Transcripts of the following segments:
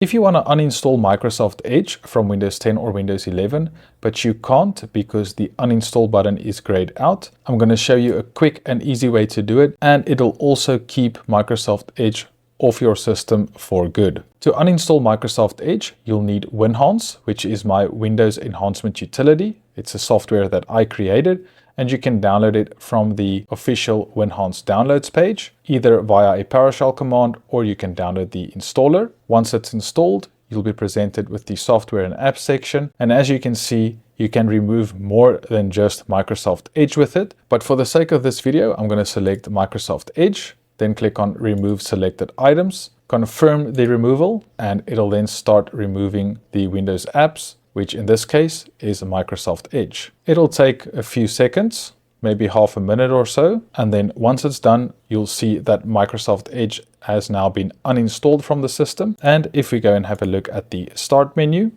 If you want to uninstall Microsoft Edge from Windows 10 or Windows 11, but you can't because the uninstall button is grayed out, I'm going to show you a quick and easy way to do it, and it'll also keep Microsoft Edge off your system for good. To uninstall Microsoft Edge, you'll need Winhance, which is my Windows Enhancement Utility. It's a software that I created, and you can download it from the official Winhance downloads page, either via a PowerShell command, or you can download the installer. Once it's installed, you'll be presented with the software and apps section. And as you can see, you can remove more than just Microsoft Edge with it. But for the sake of this video, I'm going to select Microsoft Edge, then click on Remove Selected Items, confirm the removal, and it'll then start removing the Windows apps, which in this case is Microsoft Edge. It'll take a few seconds, maybe half a minute or so, and then once it's done, you'll see that Microsoft Edge has now been uninstalled from the system. And if we go and have a look at the Start menu,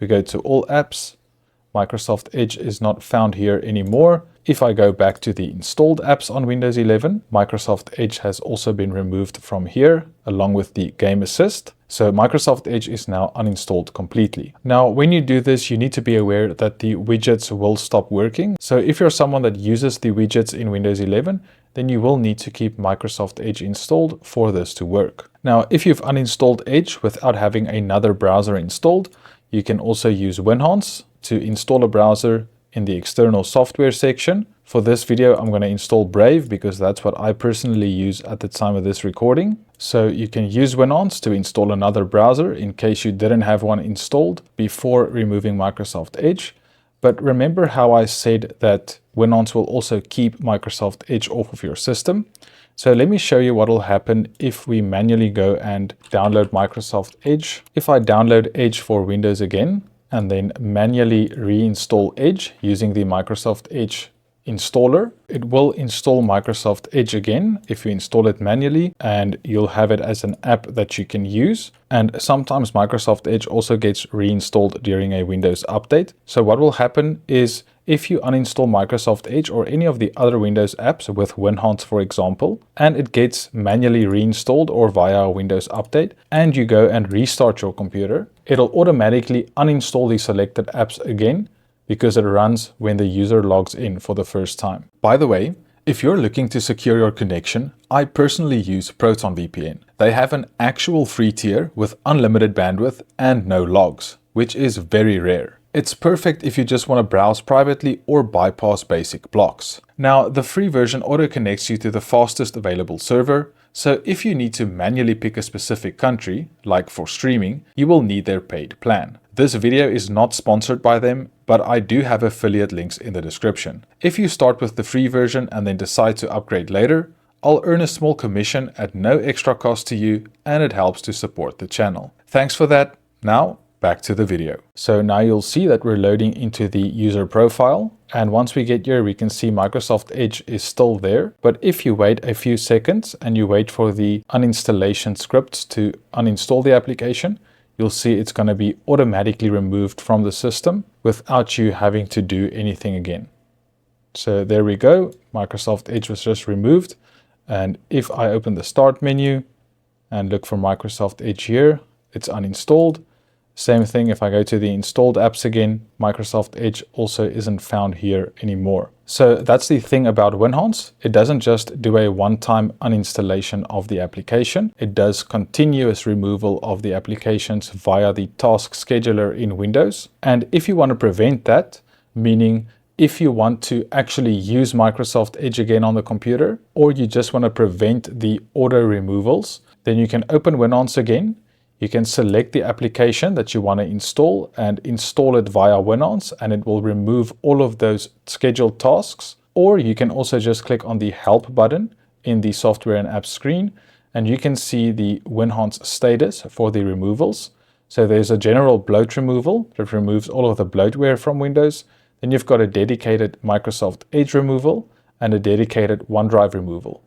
we go to All Apps, Microsoft Edge is not found here anymore. If I go back to the installed apps on Windows 11, Microsoft Edge has also been removed from here, along with the Game Assist. So Microsoft Edge is now uninstalled completely. Now, when you do this, you need to be aware that the widgets will stop working. So if you're someone that uses the widgets in Windows 11, then you will need to keep Microsoft Edge installed for this to work. Now, if you've uninstalled Edge without having another browser installed, you can also use Winhance to install a browser in the external software section. For this video, I'm going to install Brave because that's what I personally use at the time of this recording. So you can use Winhance to install another browser in case you didn't have one installed before removing Microsoft Edge. But remember how I said that Winhance will also keep Microsoft Edge off of your system. So let me show you what will happen if we manually go and download Microsoft Edge. If I download Edge for Windows again, and then manually reinstall Edge using the Microsoft Edge installer, it will install Microsoft Edge again if you install it manually, and you'll have it as an app that you can use. And sometimes Microsoft Edge also gets reinstalled during a Windows update. So what will happen is if you uninstall Microsoft Edge or any of the other Windows apps with Winhance, for example, and it gets manually reinstalled or via a Windows update, and you go and restart your computer, it'll automatically uninstall the selected apps again because it runs when the user logs in for the first time. By the way, if you're looking to secure your connection, I personally use Proton VPN. They have an actual free tier with unlimited bandwidth and no logs, which is very rare. It's perfect if you just want to browse privately or bypass basic blocks. Now, the free version auto connects you to the fastest available server, so if you need to manually pick a specific country, like for streaming, you will need their paid plan. This video is not sponsored by them, but I do have affiliate links in the description. If you start with the free version and then decide to upgrade later, I'll earn a small commission at no extra cost to you, and it helps to support the channel. Thanks for that. Now, back to the video. So now you'll see that we're loading into the user profile. And once we get here, we can see Microsoft Edge is still there. But if you wait a few seconds and you wait for the uninstallation scripts to uninstall the application, you'll see it's going to be automatically removed from the system without you having to do anything again. So there we go. Microsoft Edge was just removed. And if I open the Start menu and look for Microsoft Edge here, it's uninstalled. Same thing if I go to the installed apps again, Microsoft Edge also isn't found here anymore. So that's the thing about Winhance. It doesn't just do a one-time uninstallation of the application. It does continuous removal of the applications via the task scheduler in Windows. And if you want to prevent that, meaning if you want to actually use Microsoft Edge again on the computer, or you just want to prevent the auto removals, then you can open Winhance again. You can select the application that you want to install and install it via Winhance, and it will remove all of those scheduled tasks. Or you can also just click on the Help button in the Software and Apps screen, and you can see the Winhance status for the removals. So there's a general bloat removal that removes all of the bloatware from Windows. Then you've got a dedicated Microsoft Edge removal and a dedicated OneDrive removal.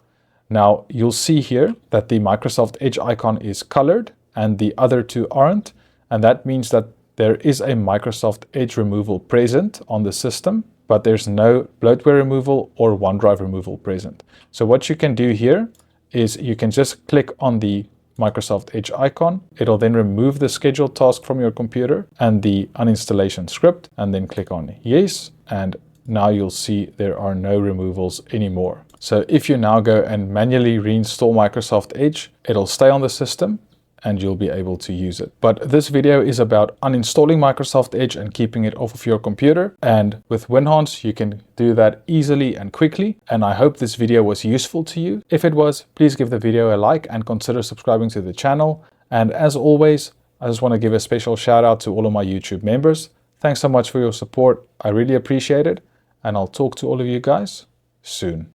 Now you'll see here that the Microsoft Edge icon is colored and the other two aren't, and that means that there is a Microsoft Edge removal present on the system, but there's no bloatware removal or OneDrive removal present. So what you can do here is you can just click on the Microsoft Edge icon. It'll then remove the scheduled task from your computer and the uninstallation script, and then click on yes, and now you'll see there are no removals anymore. So if you now go and manually reinstall Microsoft Edge, it'll stay on the system and you'll be able to use it. But this video is about uninstalling Microsoft Edge and keeping it off of your computer. And with Winhance, you can do that easily and quickly. And I hope this video was useful to you. If it was, please give the video a like and consider subscribing to the channel. And as always, I just want to give a special shout out to all of my YouTube members. Thanks so much for your support. I really appreciate it. And I'll talk to all of you guys soon.